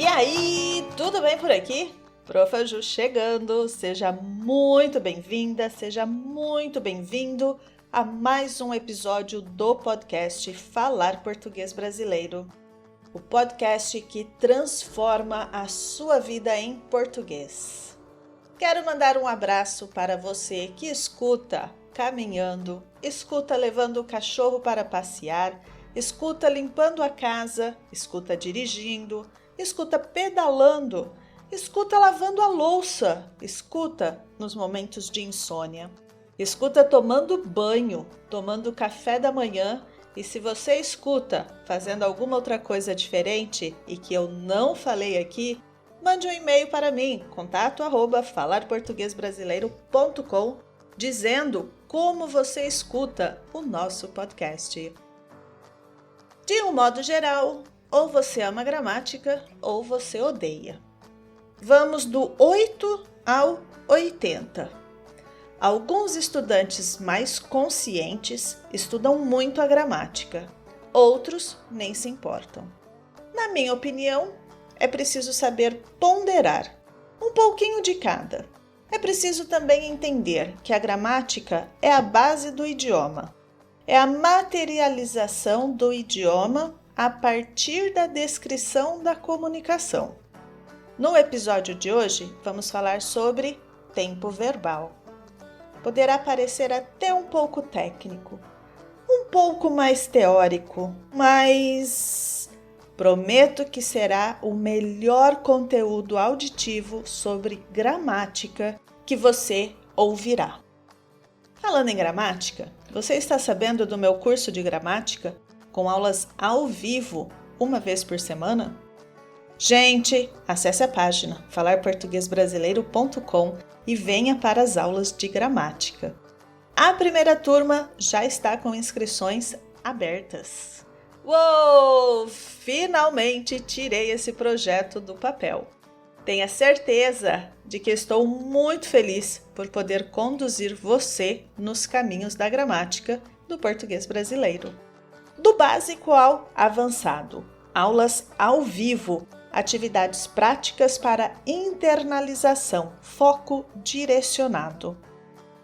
aí, tudo bem por aqui? Profa Ju chegando, seja muito bem-vinda, seja muito bem-vindo a mais um episódio do podcast Falar Português Brasileiro. O podcast que transforma a sua vida em português. Quero mandar um abraço para você que escuta caminhando, escuta levando o cachorro para passear, escuta limpando a casa, escuta dirigindo, escuta pedalando, escuta lavando a louça, escuta nos momentos de insônia, escuta tomando banho, tomando café da manhã. E se você escuta fazendo alguma outra coisa diferente e que eu não falei aqui, mande um e-mail para mim, contato@falarportuguesbrasileiro.com, dizendo como você escuta o nosso podcast. De um modo geral, ou você ama gramática ou você odeia. Vamos do 8 ao 80. Alguns estudantes mais conscientes estudam muito a gramática, outros nem se importam. Na minha opinião, é preciso saber ponderar, um pouquinho de cada. É preciso também entender que a gramática é a base do idioma, é a materialização do idioma a partir da descrição da comunicação. No episódio de hoje, vamos falar sobre tempo verbal. Poderá parecer até um pouco técnico, um pouco mais teórico, mas prometo que será o melhor conteúdo auditivo sobre gramática que você ouvirá. Falando em gramática, você está sabendo do meu curso de gramática com aulas ao vivo, uma vez por semana? Gente, acesse a página falarportuguesbrasileiro.com e venha para as aulas de gramática. A primeira turma já está com inscrições abertas. Uou! Finalmente tirei esse projeto do papel. Tenha certeza de que estou muito feliz por poder conduzir você nos caminhos da gramática do português brasileiro. Do básico ao avançado, aulas ao vivo, atividades práticas para internalização, foco direcionado.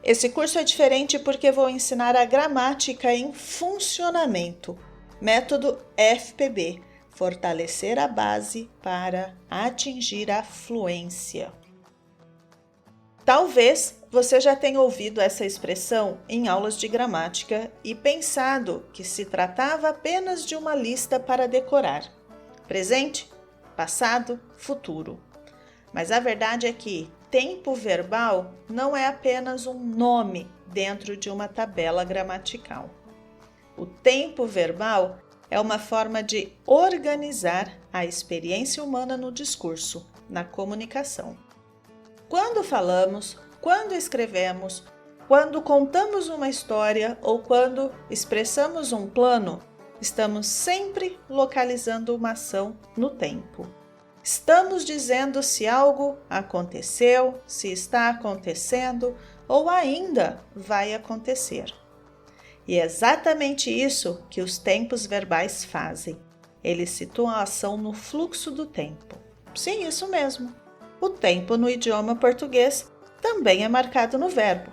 Esse curso é diferente porque vou ensinar a gramática em funcionamento, método FPB, fortalecer a base para atingir a fluência. Talvez você já tenha ouvido essa expressão em aulas de gramática e pensado que se tratava apenas de uma lista para decorar. Presente, passado, futuro. Mas a verdade é que tempo verbal não é apenas um nome dentro de uma tabela gramatical. O tempo verbal é uma forma de organizar a experiência humana no discurso, na comunicação. Quando falamos, quando escrevemos, quando contamos uma história ou quando expressamos um plano, estamos sempre localizando uma ação no tempo. Estamos dizendo se algo aconteceu, se está acontecendo ou ainda vai acontecer. E é exatamente isso que os tempos verbais fazem. Eles situam a ação no fluxo do tempo. Sim, isso mesmo. O tempo no idioma português também é marcado no verbo,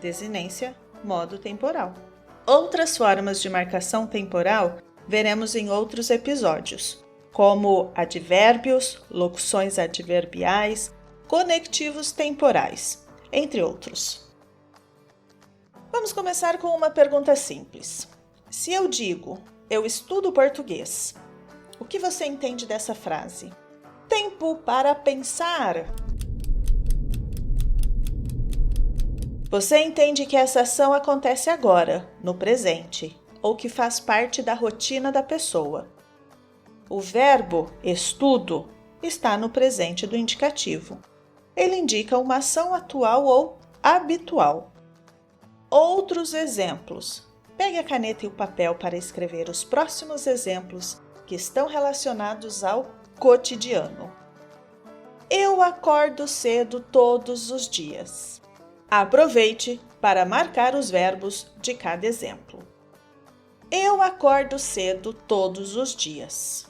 desinência, modo temporal. Outras formas de marcação temporal veremos em outros episódios, como advérbios, locuções adverbiais, conectivos temporais, entre outros. Vamos começar com uma pergunta simples. Se eu digo, eu estudo português, o que você entende dessa frase? Tempo para pensar. Você entende que essa ação acontece agora, no presente, ou que faz parte da rotina da pessoa. O verbo estudo está no presente do indicativo. Ele indica uma ação atual ou habitual. Outros exemplos. Pegue a caneta e o papel para escrever os próximos exemplos que estão relacionados ao cotidiano. Eu acordo cedo todos os dias. Aproveite para marcar os verbos de cada exemplo. Eu acordo cedo todos os dias.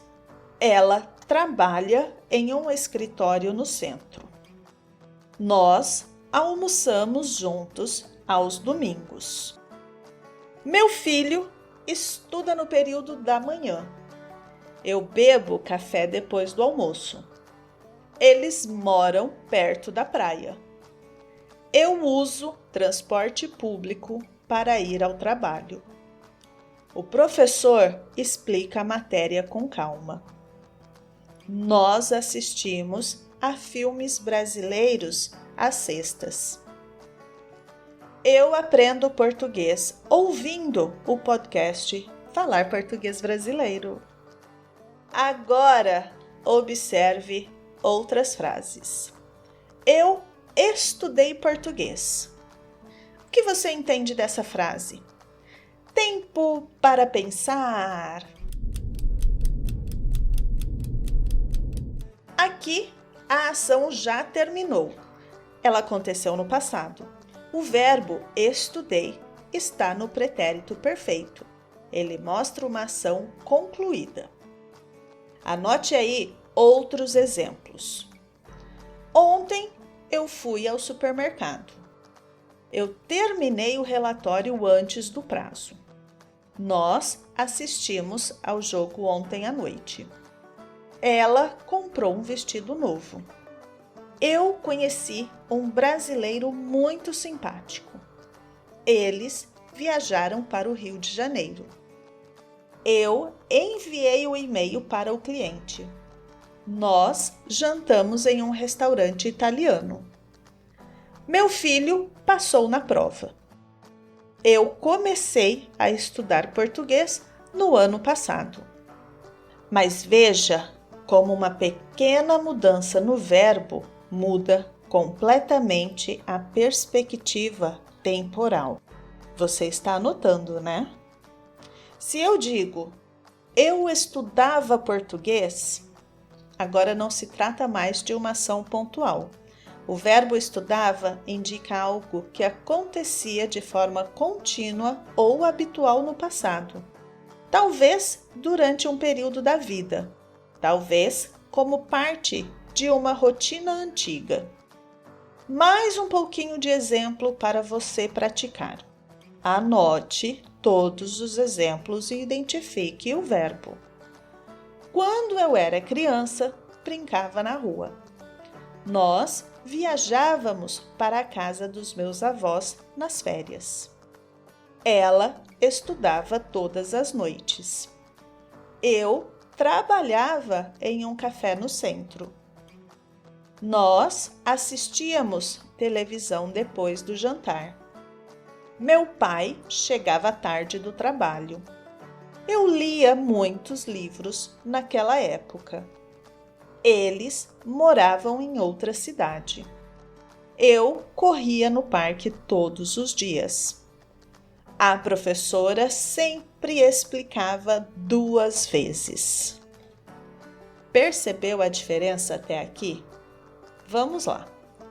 Ela trabalha em um escritório no centro. Nós almoçamos juntos aos domingos. Meu filho estuda no período da manhã. Eu bebo café depois do almoço. Eles moram perto da praia. Eu uso transporte público para ir ao trabalho. O professor explica a matéria com calma. Nós assistimos a filmes brasileiros às sextas. Eu aprendo português ouvindo o podcast Falar Português Brasileiro. Agora, observe outras frases. Eu estudei português. O que você entende dessa frase? Tempo para pensar. Aqui, a ação já terminou. Ela aconteceu no passado. O verbo estudei está no pretérito perfeito. Ele mostra uma ação concluída. Anote aí outros exemplos. Ontem eu fui ao supermercado. Eu terminei o relatório antes do prazo. Nós assistimos ao jogo ontem à noite. Ela comprou um vestido novo. Eu conheci um brasileiro muito simpático. Eles viajaram para o Rio de Janeiro. Eu enviei o e-mail para o cliente. Nós jantamos em um restaurante italiano. Meu filho passou na prova. Eu comecei a estudar português no ano passado. Mas veja como uma pequena mudança no verbo muda completamente a perspectiva temporal. Você está anotando, né? Se eu digo, eu estudava português, agora não se trata mais de uma ação pontual. O verbo estudava indica algo que acontecia de forma contínua ou habitual no passado. Talvez durante um período da vida, talvez como parte de uma rotina antiga. Mais um pouquinho de exemplo para você praticar. Anote todos os exemplos e identifique o verbo. Quando eu era criança, brincava na rua. Nós viajávamos para a casa dos meus avós nas férias. Ela estudava todas as noites. Eu trabalhava em um café no centro. Nós assistíamos televisão depois do jantar. Meu pai chegava tarde do trabalho. Eu lia muitos livros naquela época. Eles moravam em outra cidade. Eu corria no parque todos os dias. A professora sempre explicava 2 vezes. Percebeu a diferença até aqui? Vamos lá.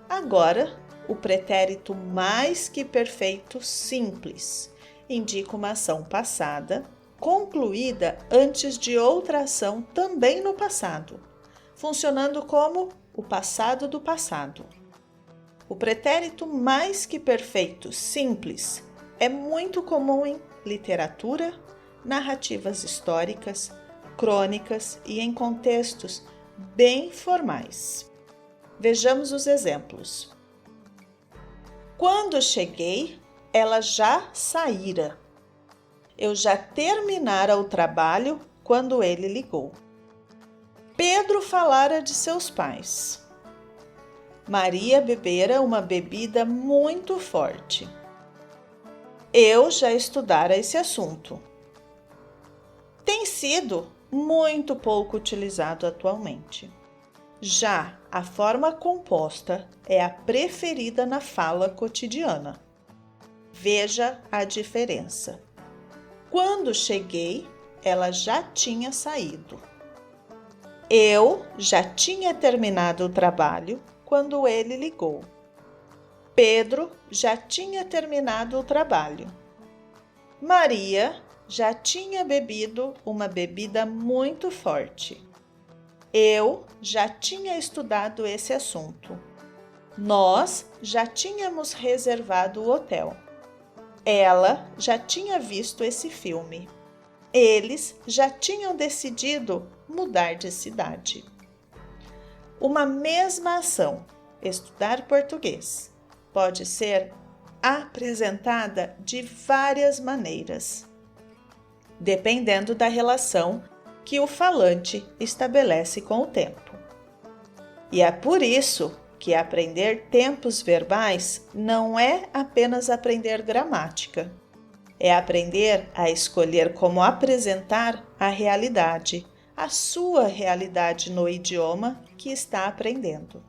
Agora, o pretérito mais que perfeito simples indica uma ação passada, concluída antes de outra ação também no passado, funcionando como o passado do passado. O pretérito mais que perfeito simples é muito comum em literatura, narrativas históricas, crônicas e em contextos bem formais. Vejamos os exemplos. Quando cheguei, ela já saíra. Eu já terminara o trabalho quando ele ligou. Pedro falara de seus pais. Maria bebera uma bebida muito forte. Eu já estudara esse assunto. Tem sido muito pouco utilizado atualmente. Já a forma composta é a preferida na fala cotidiana. Veja a diferença. Quando cheguei, ela já tinha saído. Eu já tinha terminado o trabalho quando ele ligou. Pedro já tinha terminado o trabalho. Maria já tinha bebido uma bebida muito forte. Eu já tinha estudado esse assunto. Nós já tínhamos reservado o hotel. Ela já tinha visto esse filme. Eles já tinham decidido mudar de cidade. Uma mesma ação, estudar português, pode ser apresentada de várias maneiras, dependendo da relação que o falante estabelece com o tempo. E é por isso que aprender tempos verbais não é apenas aprender gramática. É aprender a escolher como apresentar a realidade, a sua realidade no idioma que está aprendendo.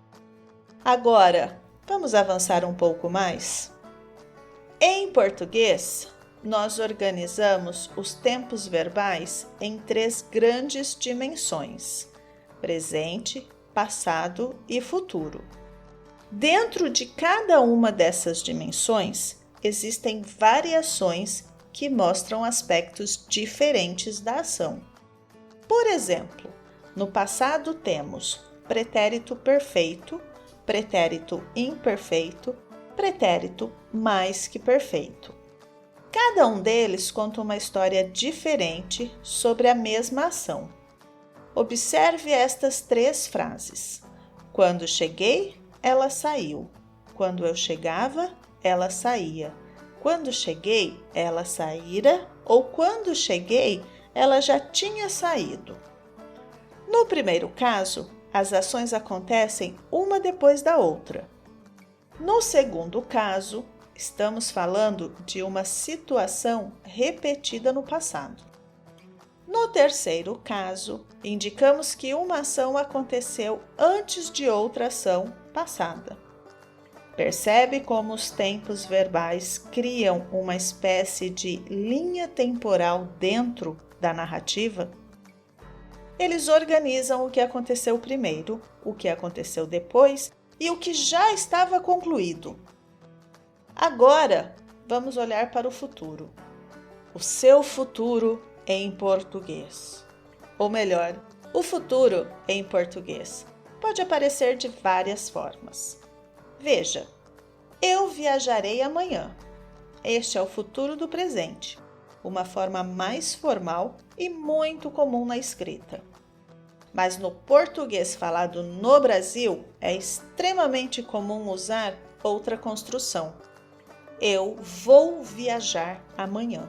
Agora, vamos avançar um pouco mais? Em português, nós organizamos os tempos verbais em 3 grandes dimensões: presente, passado e futuro. Dentro de cada uma dessas dimensões, existem variações que mostram aspectos diferentes da ação. Por exemplo, no passado temos pretérito perfeito, pretérito imperfeito, pretérito mais que perfeito. Cada um deles conta uma história diferente sobre a mesma ação. Observe estas 3 frases. Quando cheguei, ela saiu. Quando eu chegava, ela saía. Quando cheguei, ela saíra, ou quando cheguei, ela já tinha saído. No primeiro caso, as ações acontecem uma depois da outra. No segundo caso, estamos falando de uma situação repetida no passado. No terceiro caso, indicamos que uma ação aconteceu antes de outra ação passada. Percebe como os tempos verbais criam uma espécie de linha temporal dentro da narrativa? Eles organizam o que aconteceu primeiro, o que aconteceu depois e o que já estava concluído. Agora, vamos olhar para o futuro. O seu futuro em português. Ou melhor, o futuro em português pode aparecer de várias formas. Veja, eu viajarei amanhã. Este é o futuro do presente, uma forma mais formal e muito comum na escrita. Mas no português falado no Brasil, é extremamente comum usar outra construção. Eu vou viajar amanhã.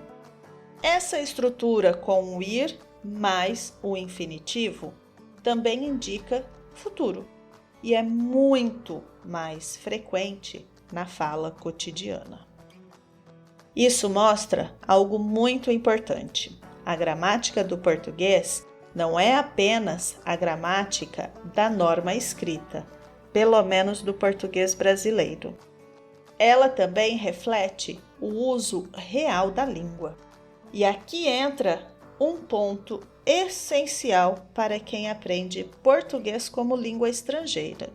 Essa estrutura com o ir mais o infinitivo também indica futuro e é muito mais frequente na fala cotidiana. Isso mostra algo muito importante. A gramática do português não é apenas a gramática da norma escrita, pelo menos do português brasileiro. Ela também reflete o uso real da língua. E aqui entra um ponto essencial para quem aprende português como língua estrangeira.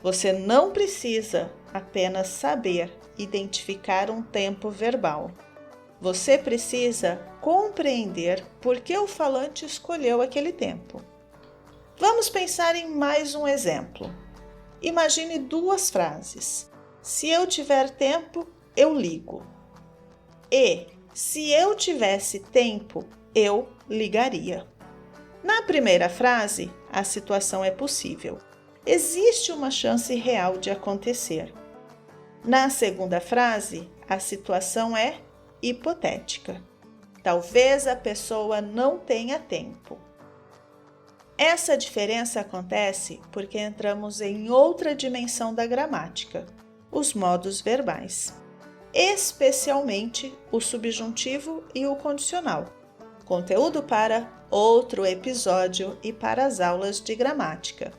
Você não precisa apenas saber identificar um tempo verbal. Você precisa compreender por que o falante escolheu aquele tempo. Vamos pensar em mais um exemplo. Imagine 2 frases. Se eu tiver tempo, eu ligo. E, se eu tivesse tempo, eu ligaria. Na primeira frase, a situação é possível. Existe uma chance real de acontecer. Na segunda frase, a situação é hipotética. Talvez a pessoa não tenha tempo. Essa diferença acontece porque entramos em outra dimensão da gramática, os modos verbais, especialmente o subjuntivo e o condicional. Conteúdo para outro episódio e para as aulas de gramática.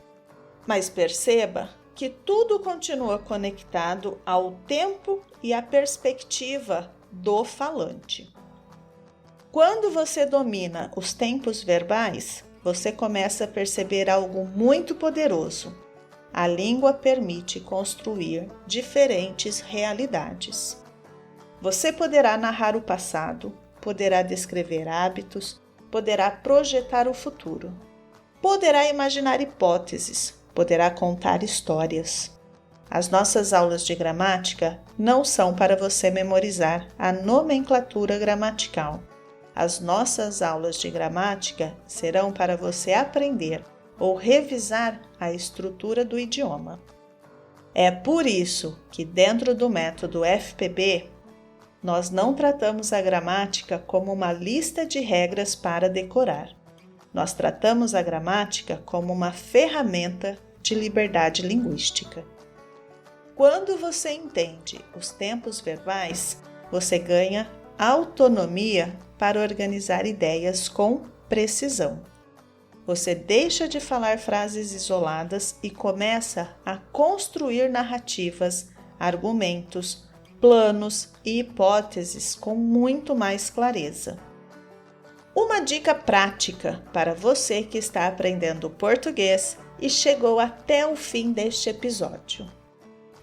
Mas perceba que tudo continua conectado ao tempo e à perspectiva do falante. Quando você domina os tempos verbais, você começa a perceber algo muito poderoso. A língua permite construir diferentes realidades. Você poderá narrar o passado, poderá descrever hábitos, poderá projetar o futuro. poderá imaginar hipóteses, poderá contar histórias. As nossas aulas de gramática não são para você memorizar a nomenclatura gramatical. As nossas aulas de gramática serão para você aprender ou revisar a estrutura do idioma. É por isso que dentro do método FPB, nós não tratamos a gramática como uma lista de regras para decorar. Nós tratamos a gramática como uma ferramenta de liberdade linguística. Quando você entende os tempos verbais, você ganha autonomia para organizar ideias com precisão. Você deixa de falar frases isoladas e começa a construir narrativas, argumentos, planos e hipóteses com muito mais clareza. Uma dica prática para você que está aprendendo português e chegou até o fim deste episódio.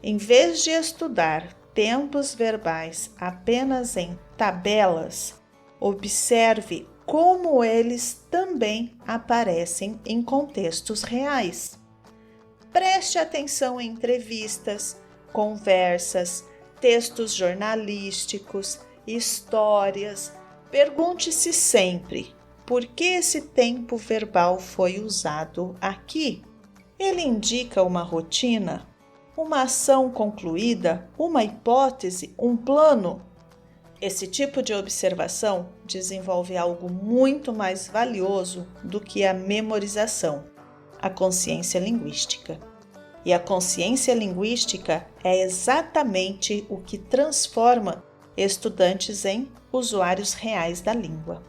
Em vez de estudar tempos verbais apenas em tabelas, observe como eles também aparecem em contextos reais. Preste atenção em entrevistas, conversas, textos jornalísticos, histórias. Pergunte-se sempre: por que esse tempo verbal foi usado aqui? Ele indica uma rotina, uma ação concluída, uma hipótese, um plano? Esse tipo de observação desenvolve algo muito mais valioso do que a memorização, a consciência linguística. E a consciência linguística é exatamente o que transforma estudantes em usuários reais da língua.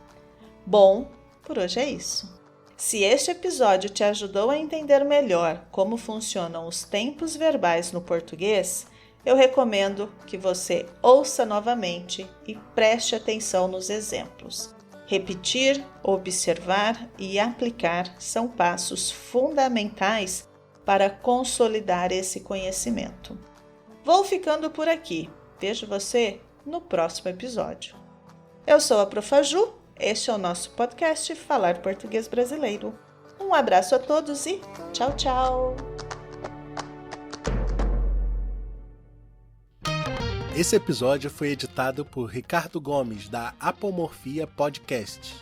Bom, por hoje é isso. Se este episódio te ajudou a entender melhor como funcionam os tempos verbais no português, eu recomendo que você ouça novamente e preste atenção nos exemplos. Repetir, observar e aplicar são passos fundamentais para consolidar esse conhecimento. Vou ficando por aqui. Vejo você no próximo episódio. Eu sou a Prof. Ju, este é o nosso podcast Falar Português Brasileiro. Um abraço a todos e tchau, tchau! Esse episódio foi editado por Ricardo Gomes, da Apomorfia Podcast.